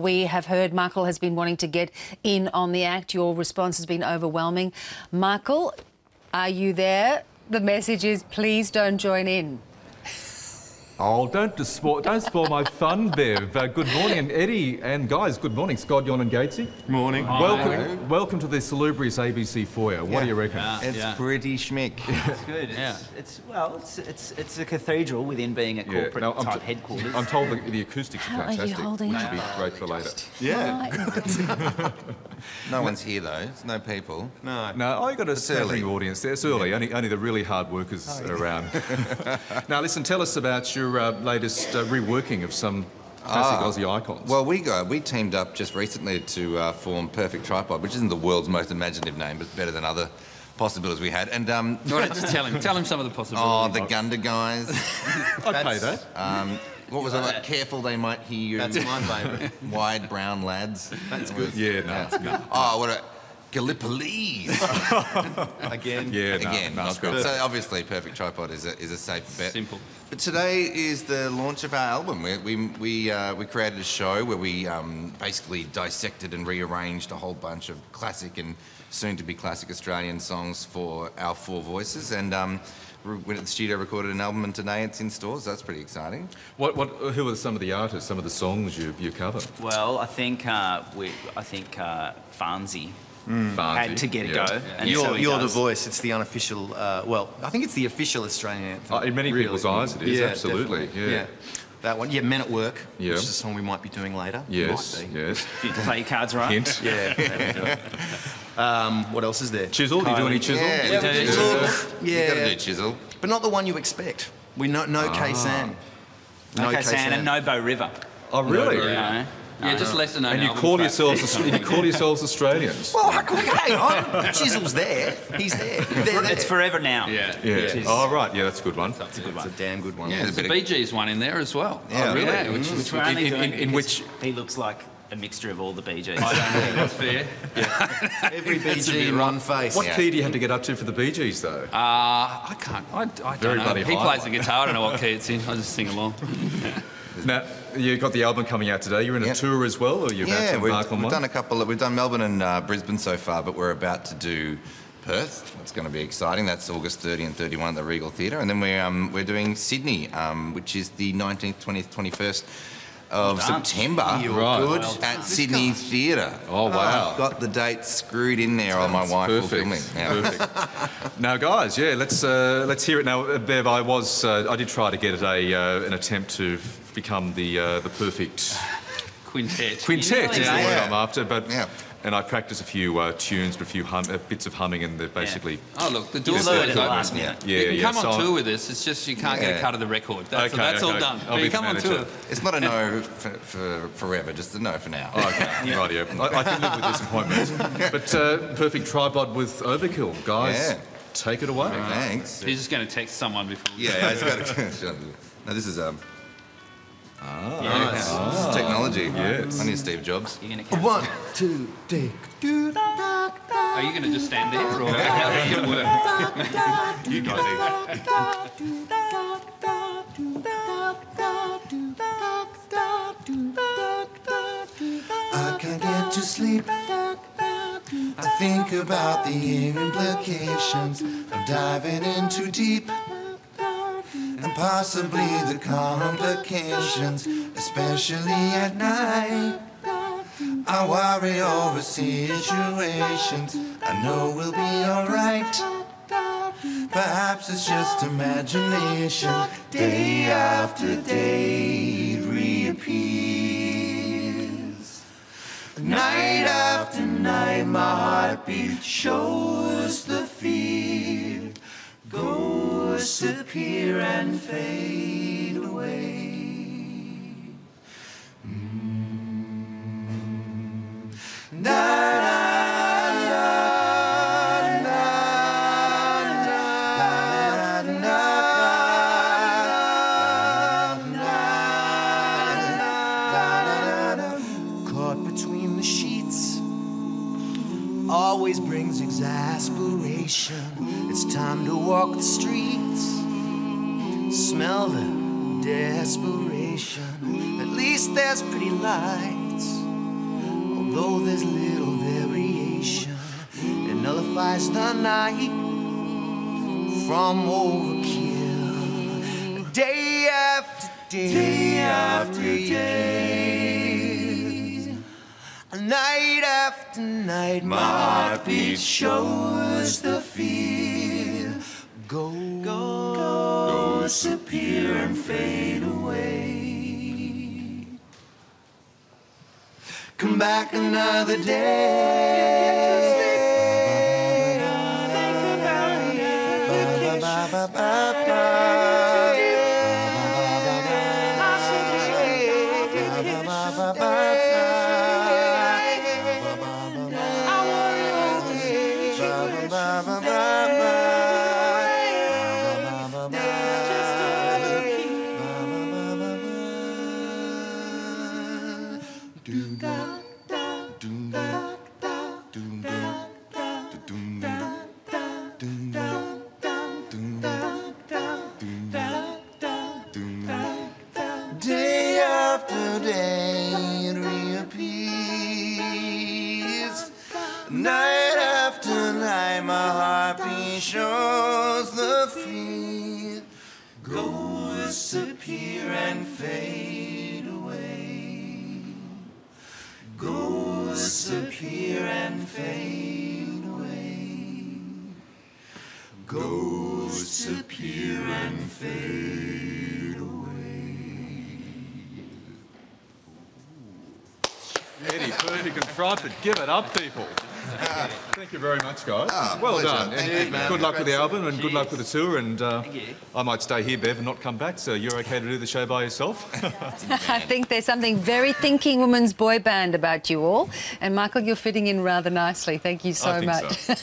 We have heard Michael has been wanting to get in on the act. Your response has been overwhelming. Michael, are you there? The message is please don't join in. Oh, don't spoil my fun, Bev. Good morning, and Eddie and guys, good morning. Scott, Yon and Gatesy. Morning. Welcome to the salubrious ABC foyer. What do you reckon? It's pretty schmick. It's good. It's a cathedral within being a corporate type headquarters. I'm told the acoustics are How are you fantastic, holding which up? would be great for later. Yeah. No one's here though. There's no people. No, you've got a smattering audience there. It's early. Only the really hard workers are around. Now, listen, tell us about your latest reworking of some classic Aussie icons. Well, we teamed up just recently to form Perfect Tripod, which isn't the world's most imaginative name, but better than other possibilities we had. And just tell him some of the possibilities. the Gunda guys. I'd pay that. What was it like? Careful, they might hear you. That's my favourite. Wide brown lads. That's good. Yeah, no, that's good. Oh, what a Gallipoli. Again. Yeah, Again, no, not good. So obviously, Perfect Tripod is a safe bet. Simple. But today is the launch of our album. We created a show where we basically dissected and rearranged a whole bunch of classic and soon-to-be classic Australian songs for our four voices, and we went at the studio, recorded an album, and today it's in stores. So that's pretty exciting. Who are some of the artists, some of the songs you cover? Well, I think Farnsey had to get a go. And You're the does. voice. It's the unofficial. Well, I think it's the official Australian anthem. In many people's eyes, it is. Absolutely. Definitely. Yeah. That one. Yeah, Men at Work. Yeah. Which is a song we might be doing later. Yes. Might be. Yes. If you play your cards right. Hint. Yeah. What else is there? Chisel. Do you do any chisel? Yeah, We do. You got to do Chisel. But not the one you expect. We know no K-San. No K-San and no Bo River. Oh, really? No. Yeah, just lesser known. And you call yourselves Australians? Well, hang on. Chisel's there. He's there. It's forever now. Yeah. Yeah. Oh, right. Yeah, that's a good one. It's a good It's one. a damn good one. Yeah, There's a Bee Gees one in there as well. Yeah, really? Yeah, which is We're only doing it in because which he looks like a mixture of all the Bee Gees. I don't think that's fair. Every BG in one face. What key do you have to get up to for the Bee Gees, though? I can't. I don't Very know. bloody He high. plays the guitar. I don't know what key it's in. I just sing along. Now, you've got the album coming out today. You're in a tour as well, or you're about to embark on we've one? done a couple. We've done Melbourne and Brisbane so far, but we're about to do Perth. It's going to be exciting. That's August 30 and 31 at the Regal Theatre, and then we're doing Sydney, which is the 19th, 20th, 21st of September. Right. Good at Sydney Theatre. Oh, wow. I've got the dates screwed in there. On my wife will film me. Yeah. Perfect. Now, guys, let's hear it. Now, Bev, I did try to get an attempt to become the perfect Quintet. quintet is the Yeah. word I'm after, but Yeah. and I practiced a few tunes, but a few bits of humming, and they're basically Oh, look, the door's Learn at the open. last minute. yeah, You can come so on tour with us. It's just you can't get a cut of the record. That's all done. I'll But be you the come on manager. tour. It's not a no for forever, just a no for now. Oh, okay, rightio. I can live with disappointment. But Perfect Tripod with Overkill, guys. Yeah. Take it away. Thanks. He's just going to text someone before. Yeah, I just got to. No, this is This is technology. Yes. I need Steve Jobs. You're going to count. 1, 2, take. Are you going to just stand there, or how are you going to work? You guys. I can't get to sleep. I think about the implications of diving in too deep, and possibly the complications, especially at night. I worry over situations I know will be alright. Perhaps it's just imagination. Day after day it reappears. Night after night my heartbeat shows the fear. Go disappear and fade away. Caught between the sheets always brings exasperation. It's time to walk the streets, smell the desperation. At least there's pretty lights. there's little variation. It nullifies the night from overkill. Day after day after day, night after night, my heartbeat shows the fear. Go, disappear and fade away. Come back another day. Think about Day after day it reappears. Night after night my heartbeat shows the fear. Go, disappear and fade away. Go, disappear and fade away. Go, disappear and fade away. Eddie, perfect and trumpet. Give it up, people. Thank you very much, guys. Well pleasure. done. Thank And you, man. good luck with the album and good luck with the tour. And Thank you. I might stay here, Bev, and not come back. So you're okay to do the show by yourself? I think there's something very thinking women's boy band about you all. And Michael, you're fitting in rather nicely. Thank you so I think much. so.